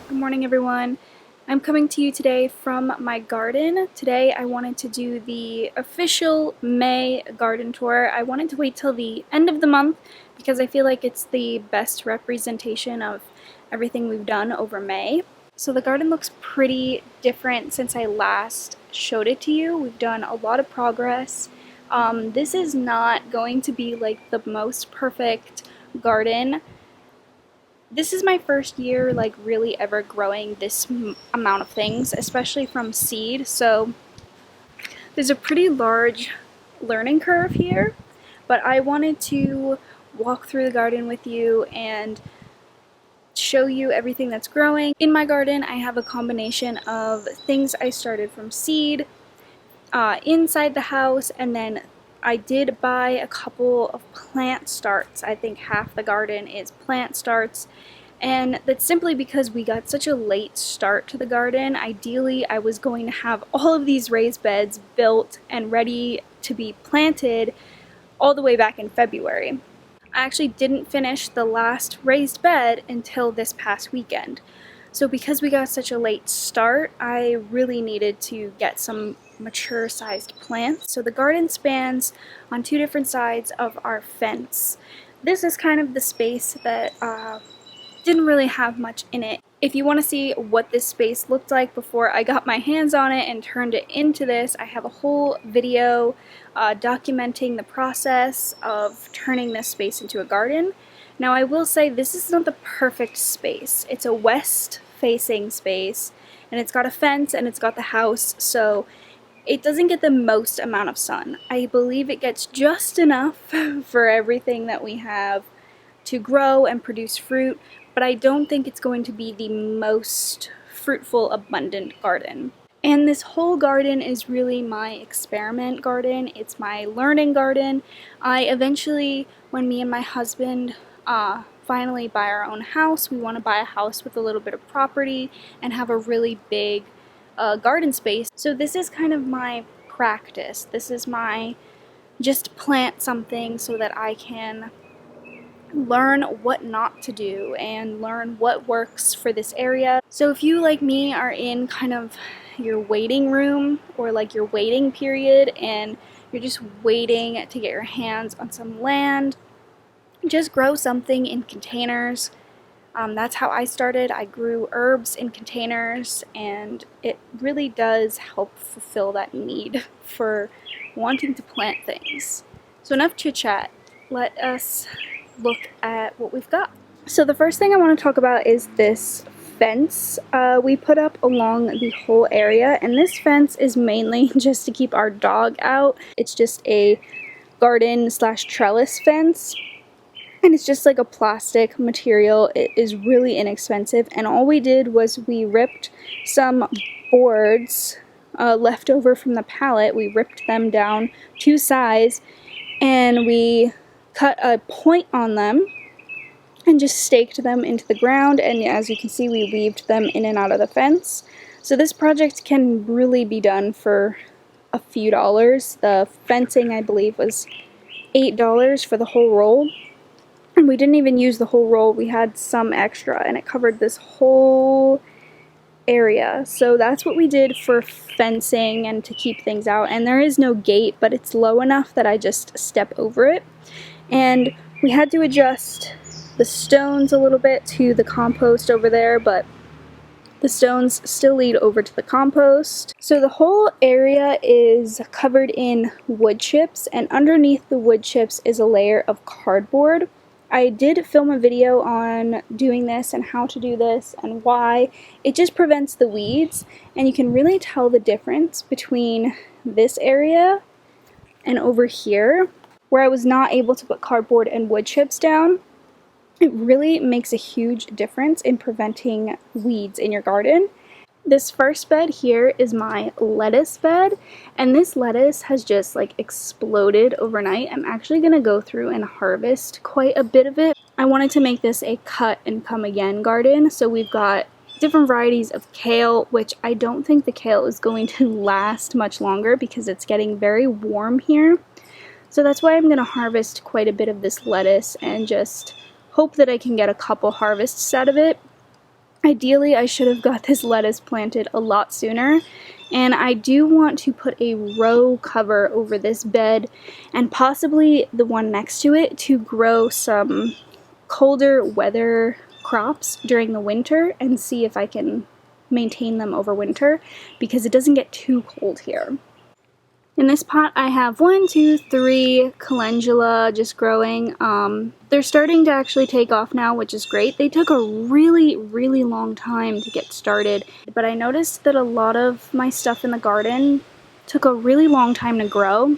Good morning, everyone. I'm coming to you today from my garden. Today I wanted to do the official May garden tour. I wanted to wait till the end of the month because I feel like it's the best representation of everything we've done over May. So the garden looks pretty different since I last showed it to you. We've done a lot of progress. This is not going to be like the most perfect garden. This is my first year like really ever growing this amount of things, especially from seed, so there's a pretty large learning curve here, but I wanted to walk through the garden with you and show you everything that's growing. In my garden I have a combination of things I started from seed inside the house, and then I did buy a couple of plant starts. I think half the garden is plant starts, and that's simply because we got such a late start to the garden. Ideally, I was going to have all of these raised beds built and ready to be planted all the way back in February. I actually didn't finish the last raised bed until this past weekend. So because we got such a late start, I really needed to get some mature sized plants. So the garden spans on two different sides of our fence. This is kind of the space that didn't really have much in it. If you want to see what this space looked like before I got my hands on it and turned it into this, I have a whole video documenting the process of turning this space into a garden. Now I will say this is not the perfect space. It's a west facing space and it's got a fence and it's got the house, so it doesn't get the most amount of sun. I believe it gets just enough for everything that we have to grow and produce fruit, but I don't think it's going to be the most fruitful, abundant garden. And this whole garden is really my experiment garden. It's my learning garden. I eventually, when me and my husband finally buy our own house, we want to buy a house with a little bit of property and have a really big garden space. So this is kind of my practice. This is my just plant something so that I can learn what not to do and learn what works for this area. So if you, like me, are in kind of your waiting room or like your waiting period and you're just waiting to get your hands on some land, just grow something in containers. That's how I started. I grew herbs in containers, and it really does help fulfill that need for wanting to plant things. So enough chit chat. Let us look at what we've got. So the first thing I want to talk about is this fence we put up along the whole area, and this fence is mainly just to keep our dog out. It's just a garden slash trellis fence, and it's just like a plastic material. It is really inexpensive, and all we did was we ripped some boards left over from the pallet. We ripped them down to size and we cut a point on them and just staked them into the ground, and as you can see, we weaved them in and out of the fence. So this project can really be done for a few dollars. The fencing, I believe, was $8 for the whole roll, and we didn't even use the whole roll. We had some extra and it covered this whole area. So that's what we did for fencing and to keep things out. And there is no gate, but it's low enough that I just step over it. And we had to adjust the stones a little bit to the compost over there, but the stones still lead over to the compost. So the whole area is covered in wood chips, and underneath the wood chips is a layer of cardboard. I did film a video on doing this and how to do this and why. It just prevents the weeds, and you can really tell the difference between this area and over here, where I was not able to put cardboard and wood chips down. It really makes a huge difference in preventing weeds in your garden. This first bed here is my lettuce bed, and this lettuce has just like exploded overnight. I'm actually going to go through and harvest quite a bit of it. I wanted to make this a cut and come again garden, so we've got different varieties of kale, which I don't think the kale is going to last much longer because it's getting very warm here. So that's why I'm going to harvest quite a bit of this lettuce and just hope that I can get a couple harvests out of it. Ideally, I should have got this lettuce planted a lot sooner, and I do want to put a row cover over this bed and possibly the one next to it to grow some colder weather crops during the winter and see if I can maintain them over winter because it doesn't get too cold here. In this pot I have 1, 2, 3 calendula just growing. They're starting to actually take off now, which is great. They took a really long time to get started, but I noticed that a lot of my stuff in the garden took a really long time to grow.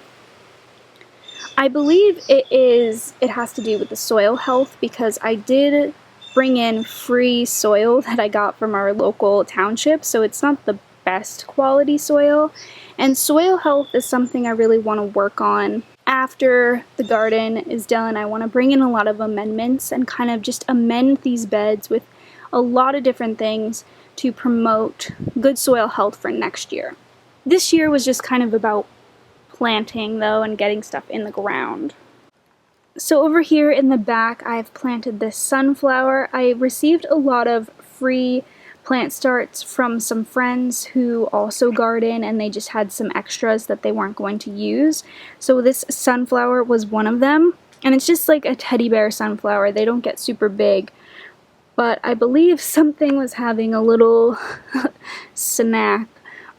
I believe it has to do with the soil health because I did bring in free soil that I got from our local township, so it's not the best quality soil. And soil health is something I really want to work on after the garden is done. I want to bring in a lot of amendments and kind of just amend these beds with a lot of different things to promote good soil health for next year. This year was just kind of about planting though and getting stuff in the ground. So over here in the back I've planted this sunflower. I received a lot of free plant starts from some friends who also garden and they just had some extras that they weren't going to use. So this sunflower was one of them, and it's just like a teddy bear sunflower. They don't get super big, but I believe something was having a little snack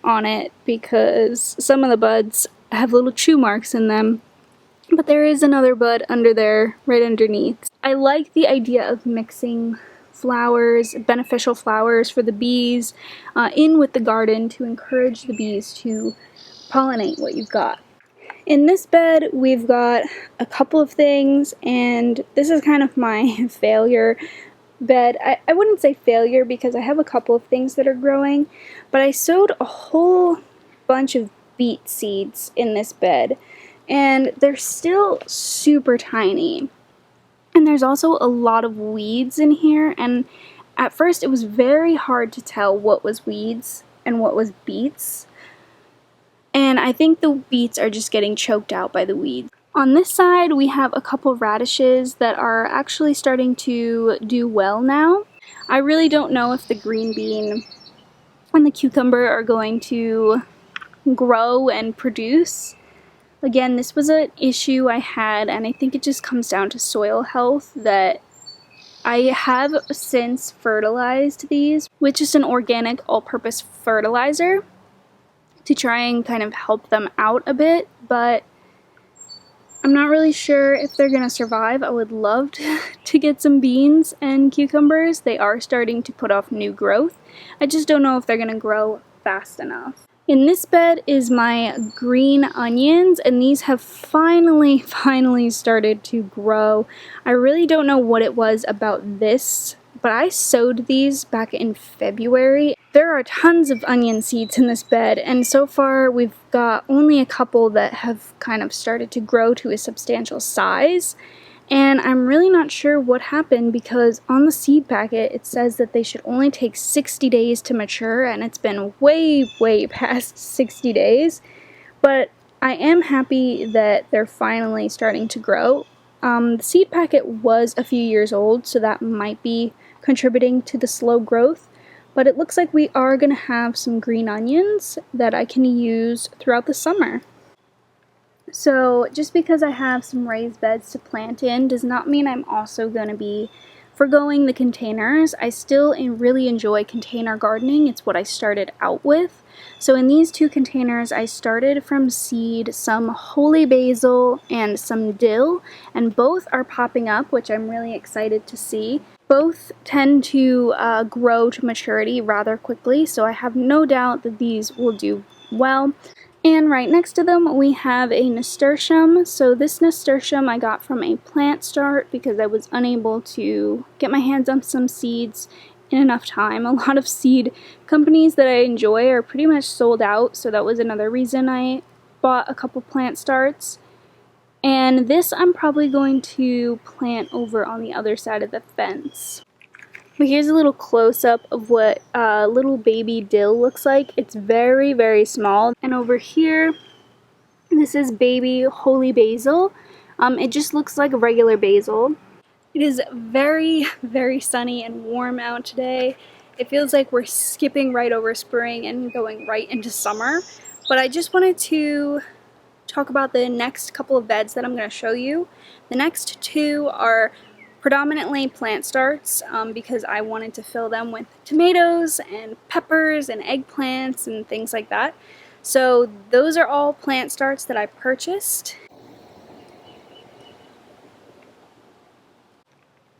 on it because some of the buds have little chew marks in them, but there is another bud under there right underneath. I like the idea of mixing flowers, beneficial flowers for the bees, in with the garden to encourage the bees to pollinate what you've got. In this bed we've got a couple of things, and this is kind of my failure bed. I wouldn't say failure because I have a couple of things that are growing, but I sowed a whole bunch of beet seeds in this bed and they're still super tiny. And there's also a lot of weeds in here, and at first it was very hard to tell what was weeds and what was beets. And I think the beets are just getting choked out by the weeds. On this side we have a couple radishes that are actually starting to do well now. I really don't know if the green bean and the cucumber are going to grow and produce. Again, this was an issue I had, and I think it just comes down to soil health that I have since fertilized these with just an organic all-purpose fertilizer to try and kind of help them out a bit, but I'm not really sure if they're going to survive. I would love to get some beans and cucumbers. They are starting to put off new growth. I just don't know if they're going to grow fast enough. In this bed is my green onions, and these have finally started to grow. I really don't know what it was about this, but I sowed these back in February. There are tons of onion seeds in this bed, and so far we've got only a couple that have kind of started to grow to a substantial size. And I'm really not sure what happened because on the seed packet it says that they should only take 60 days to mature, and it's been way past 60 days. But I am happy that they're finally starting to grow. The seed packet was a few years old, so that might be contributing to the slow growth. But it looks like we are going to have some green onions that I can use throughout the summer. So just because I have some raised beds to plant in does not mean I'm also going to be forgoing the containers. I still really enjoy container gardening. It's what I started out with. So in these two containers I started from seed some holy basil and some dill, and both are popping up, which I'm really excited to see. Both tend to grow to maturity rather quickly, so I have no doubt that these will do well. And right next to them we have a nasturtium. So this nasturtium I got from a plant start because I was unable to get my hands on some seeds in enough time. A lot of seed companies that I enjoy are pretty much sold out, so that was another reason I bought a couple plant starts. And this I'm probably going to plant over on the other side of the fence. But here's a little close-up of what little baby dill looks like. It's very small. And over here, this is baby holy basil. It just looks like a regular basil. It is very sunny and warm out today, it feels like we're skipping right over spring and going right into summer. But I just wanted to talk about the next couple of beds that I'm going to show you. The next two are predominantly plant starts because I wanted to fill them with tomatoes and peppers and eggplants and things like that. So those are all plant starts that I purchased.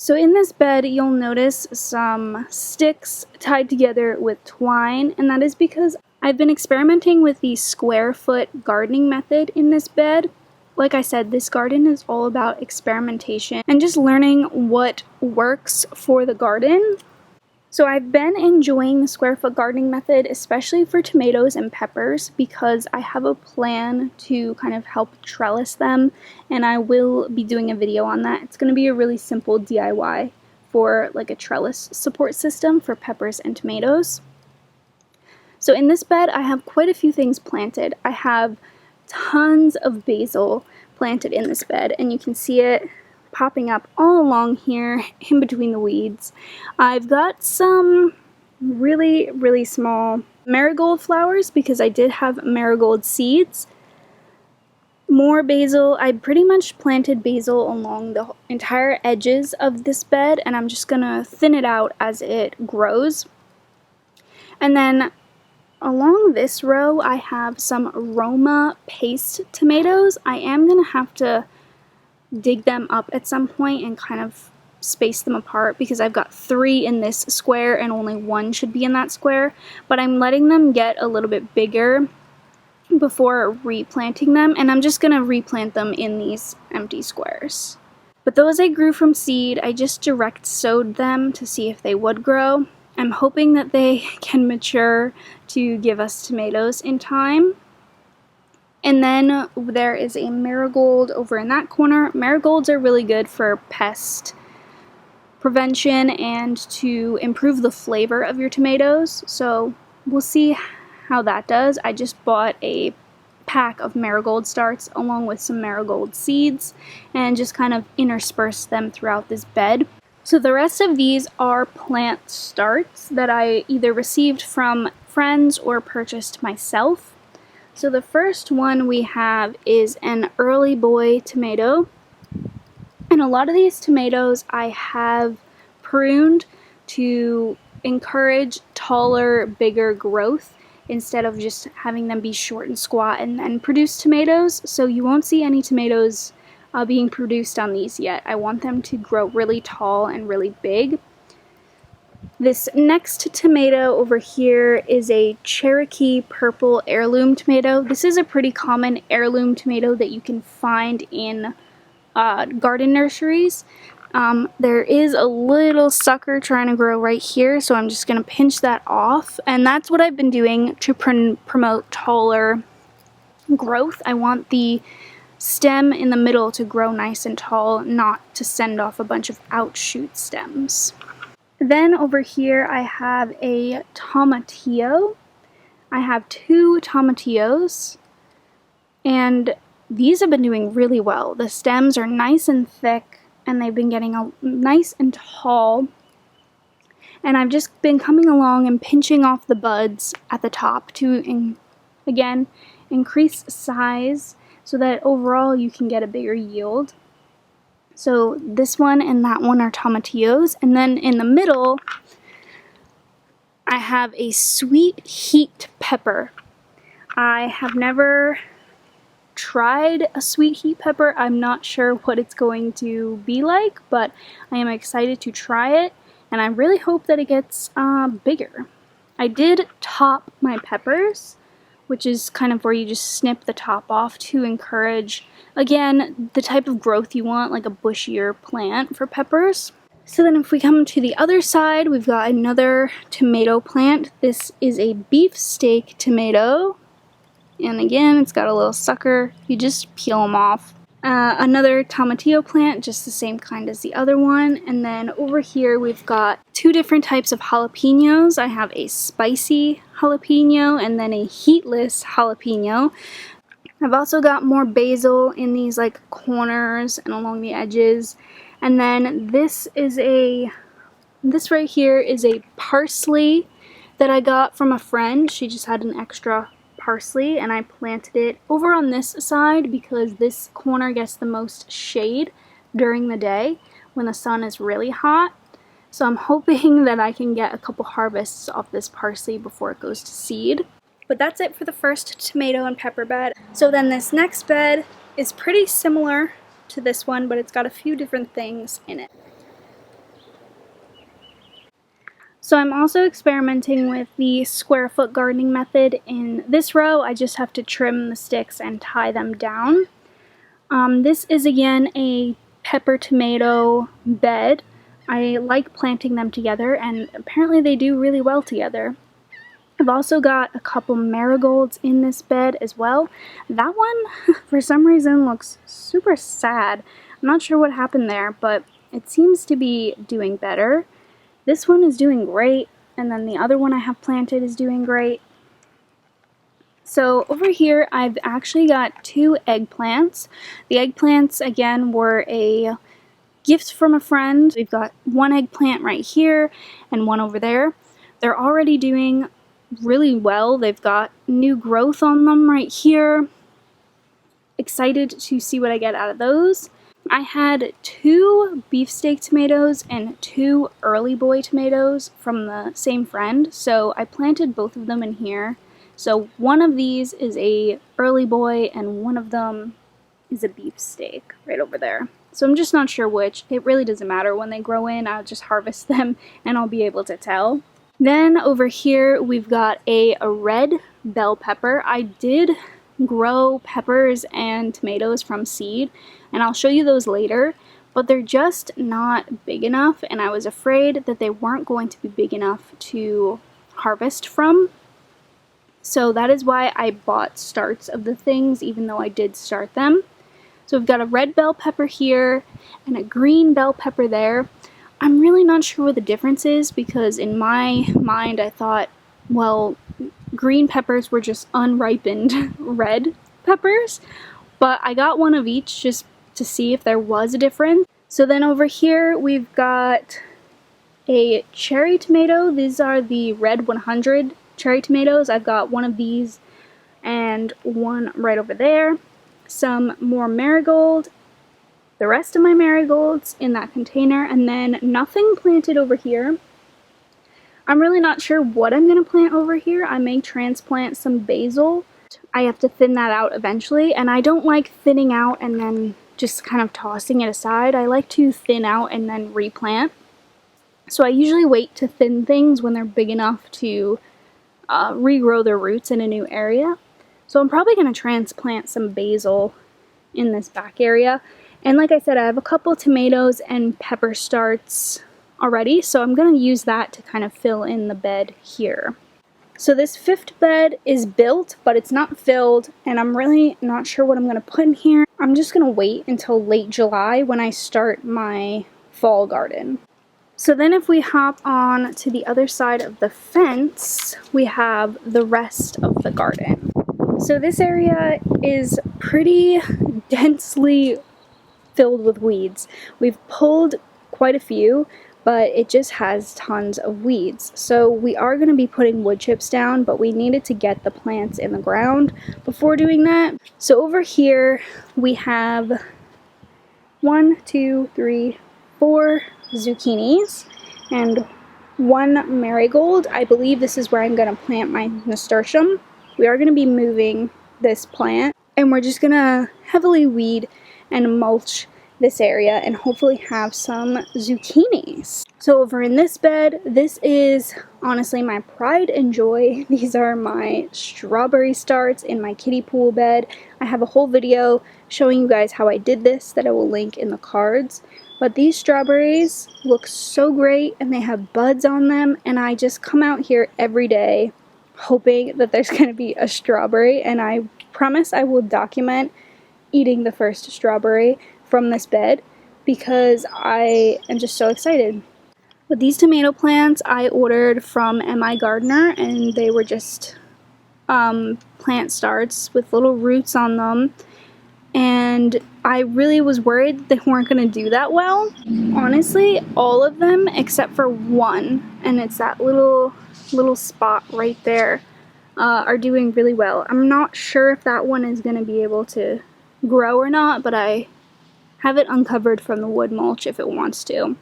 So in this bed, you'll notice some sticks tied together with twine, and that is because I've been experimenting with the square foot gardening method in this bed. Like I said, this garden is all about experimentation and just learning what works for the garden. So I've been enjoying the square foot gardening method, especially for tomatoes and peppers, because I have a plan to kind of help trellis them, and I will be doing a video on that. It's going to be a really simple DIY for like a trellis support system for peppers and tomatoes. So in this bed, I have quite a few things planted. I have tons of basil planted in this bed, and you can see it popping up all along here in between the weeds. I've got some really small marigold flowers because I did have marigold seeds. More basil. I pretty much planted basil along the entire edges of this bed, and I'm just gonna thin it out as it grows. And then along this row, I have some Roma paste tomatoes. I am gonna have to dig them up at some point and kind of space them apart because I've got 3 in this square and only 1 should be in that square, but I'm letting them get a little bit bigger before replanting them, and I'm just gonna replant them in these empty squares. But those I grew from seed. I just direct sowed them to see if they would grow. I'm hoping that they can mature to give us tomatoes in time. And then there is a marigold over in that corner. Marigolds are really good for pest prevention and to improve the flavor of your tomatoes. So we'll see how that does. I just bought a pack of marigold starts along with some marigold seeds and just kind of interspersed them throughout this bed. So the rest of these are plant starts that I either received from friends or purchased myself. So the first one we have is an early boy tomato, and a lot of these tomatoes I have pruned to encourage taller, bigger growth instead of just having them be short and squat and then produce tomatoes. So you won't see any tomatoes being produced on these yet. I want them to grow really tall and really big. This next tomato over here is a Cherokee purple heirloom tomato. This is a pretty common heirloom tomato that you can find in garden nurseries. There is a little sucker trying to grow right here, so I'm just going to pinch that off. And that's what I've been doing to promote taller growth. I want the stem in the middle to grow nice and tall, not to send off a bunch of outshoot stems. Then over here I have a tomatillo. I have 2 tomatillos, and these have been doing really well. The stems are nice and thick, and they've been getting nice and tall. And I've just been coming along and pinching off the buds at the top to, again, increase size so that overall you can get a bigger yield. So this one and that one are tomatillos, and then in the middle I have a sweet heat pepper. I have never tried a sweet heat pepper. I'm not sure what it's going to be like, but I am excited to try it, and I really hope that it gets bigger. I did top my peppers, which is kind of where you just snip the top off to encourage, again, the type of growth you want, like a bushier plant for peppers. So then if we come to the other side, we've got another tomato plant. This is a beefsteak tomato. And again, it's got a little sucker. You just peel them off. Another tomatillo plant, just the same kind as the other one. And then over here we've got 2 different types of jalapenos. I have a spicy jalapeno and then a heatless jalapeno. I've also got more basil in these like corners and along the edges. And then this is a This right here is a parsley that I got from a friend. She just had an extra parsley and I planted it over on this side because this corner gets the most shade during the day when the sun is really hot. So I'm hoping that I can get a couple harvests off this parsley before it goes to seed. But that's it for the first tomato and pepper bed. So then this next bed is pretty similar to this one, but it's got a few different things in it. So I'm also experimenting with the square foot gardening method. In this row, I just have to trim the sticks and tie them down. This is again a pepper tomato bed. I like planting them together and apparently they do really well together. I've also got a couple marigolds in this bed as well. That one, for some reason, looks super sad. I'm not sure what happened there, but it seems to be doing better. This one is doing great, and then the other one I have planted is doing great. So over here, I've actually got 2 eggplants. The eggplants, again, were a gift from a friend. We've got 1 eggplant right here and 1 over there. They're already doing really well. They've got new growth on them right here. Excited to see what I get out of those. I had 2 beefsteak tomatoes and 2 early boy tomatoes from the same friend, so I planted both of them in here. So one of these is a early boy and one of them is a beefsteak right over there. So I'm just not sure which. It really doesn't matter. When they grow in, I'll just harvest them and I'll be able to tell. Then over here we've got a red bell pepper. I did grow peppers and tomatoes from seed, and I'll show you those later, but they're just not big enough, and I was afraid that they weren't going to be big enough to harvest from. So that is why I bought starts of the things, even though I did start them. So we've got a red bell pepper here and a green bell pepper there. I'm really not sure what the difference is because in my mind I thought, well, green peppers were just unripened red peppers, but I got one of each just to see if there was a difference. So then over here we've got a cherry tomato. These are the red 100 cherry tomatoes. I've got one of these and one right over there. Some more marigold, the rest of my marigolds in that container, and then nothing planted over here. I'm really not sure what I'm going to plant over here. I may transplant some basil. I have to thin that out eventually, and I don't like thinning out and then just kind of tossing it aside. I like to thin out and then replant. So I usually wait to thin things when they're big enough to regrow their roots in a new area. So I'm probably going to transplant some basil in this back area. And like I said, I have a couple tomatoes and pepper starts already, so I'm going to use that to kind of fill in the bed here. So this 5th bed is built, but it's not filled, and I'm really not sure what I'm going to put in here. I'm just going to wait until late July when I start my fall garden. So then if we hop on to the other side of the fence, we have the rest of the garden. So this area is pretty densely filled with weeds. We've pulled quite a few, but it just has tons of weeds. So we are going to be putting wood chips down, but we needed to get the plants in the ground before doing that. So over here we have 1, 2, 3, 4 zucchinis and 1 marigold. I believe this is where I'm going to plant my nasturtium. We are going to be moving this plant, and we're just going to heavily weed and mulch this area and hopefully have some zucchinis. So over in this bed, this is honestly my pride and joy. These are my strawberry starts in my kiddie pool bed. I have a whole video showing you guys how I did this that I will link in the cards. But these strawberries look so great and they have buds on them, and I just come out here every day hoping that there's going to be a strawberry, and I promise I will document eating the first strawberry from this bed because I am just so excited. But these tomato plants I ordered from MI Gardener, and they were just plant starts with little roots on them, and I really was worried they weren't going to do that well. Honestly, all of them except for one, and it's that little spot right there, are doing really well. I'm not sure if that one is going to be able to grow or not, but I have it uncovered from the wood mulch if it wants to.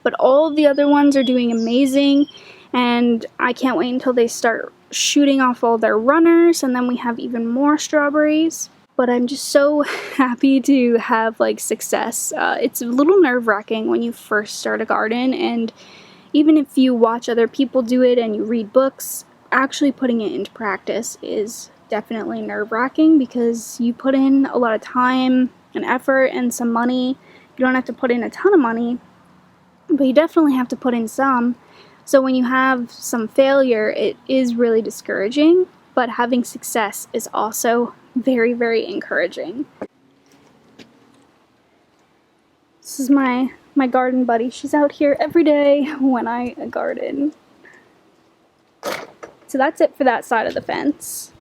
But all of the other ones are doing amazing, and I can't wait until they start shooting off all their runners, and then we have even more strawberries. But I'm just so happy to have like success. It's a little nerve-wracking when you first start a garden, and even if you watch other people do it and you read books, actually putting it into practice is definitely nerve-wracking because you put in a lot of time and effort and some money. You don't have to put in a ton of money, but you definitely have to put in some. So when you have some failure, it is really discouraging, but having success is also very, very encouraging. This is my garden buddy. She's out here every day when I garden. So that's it for that side of the fence.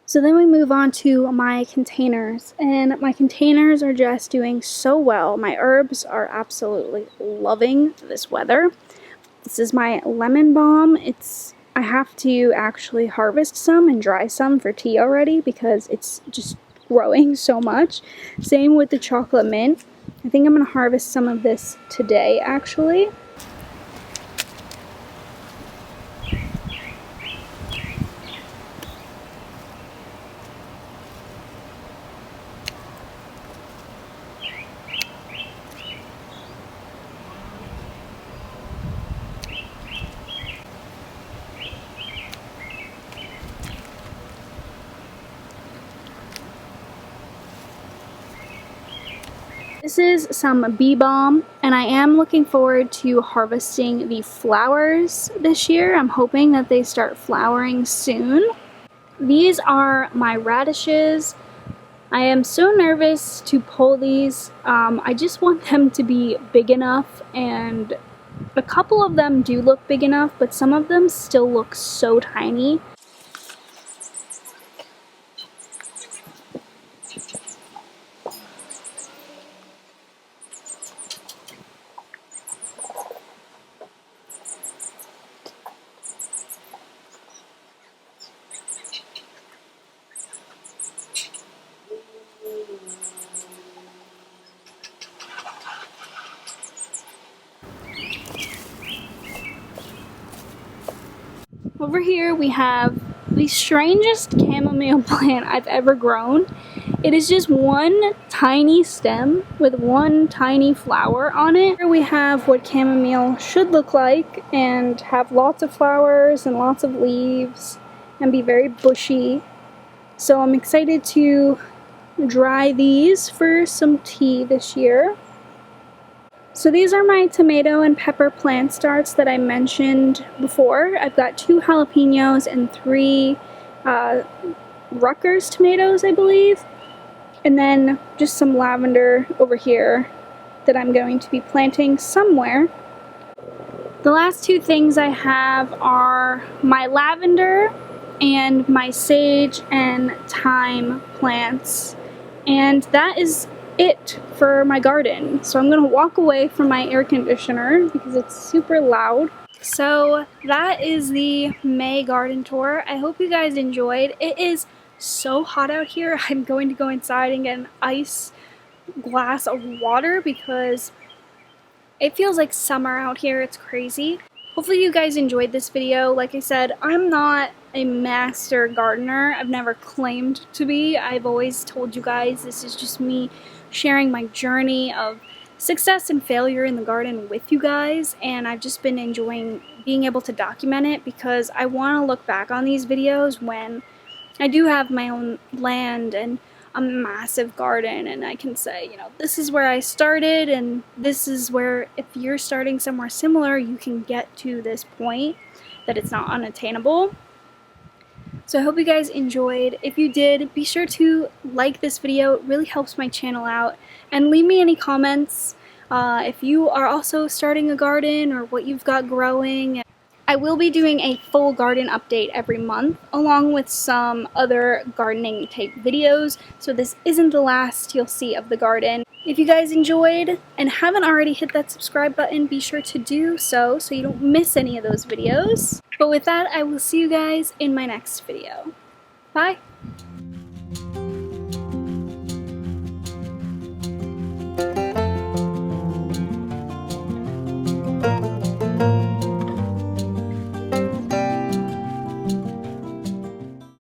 So then we move on to my containers, and my containers are just doing so well. My herbs are absolutely loving this weather. This is my lemon balm. I have to actually harvest some and dry some for tea already because it's just growing so much. Same with the chocolate mint. I think I'm going to harvest some of this today actually. This is some bee balm, and I am looking forward to harvesting the flowers this year. I'm hoping that they start flowering soon. These are my radishes. I am so nervous to pull these. I just want them to be big enough, and a couple of them do look big enough, but some of them still look so tiny. Over here we have the strangest chamomile plant I've ever grown. It is just one tiny stem with one tiny flower on it. Here we have what chamomile should look like and have lots of flowers and lots of leaves and be very bushy. So I'm excited to dry these for some tea this year. So these are my tomato and pepper plant starts that I mentioned before. I've got 2 jalapenos and 3 Rutgers tomatoes, I believe. And then just some lavender over here that I'm going to be planting somewhere. The last 2 things I have are my lavender and my sage and thyme plants. And that is it for my garden. So I'm gonna walk away from my air conditioner because it's super loud. So that is the May garden tour. I hope you guys enjoyed. It is so hot out here. I'm going to go inside and get an ice glass of water because it feels like summer out here. It's crazy. Hopefully you guys enjoyed this video. Like I said, I'm not a master gardener. I've never claimed to be. I've always told you guys this is just me sharing my journey of success and failure in the garden with you guys, and I've just been enjoying being able to document it because I want to look back on these videos when I do have my own land and a massive garden, and I can say, you know, this is where I started, and this is where, if you're starting somewhere similar, you can get to this point that it's not unattainable. So I hope you guys enjoyed. If you did, be sure to like this video. It really helps my channel out. And leave me any comments if you are also starting a garden or what you've got growing. I will be doing a full garden update every month, along with some other gardening type videos, so this isn't the last you'll see of the garden. If you guys enjoyed and haven't already hit that subscribe button, be sure to do so you don't miss any of those videos. But with that, I will see you guys in my next video. Bye!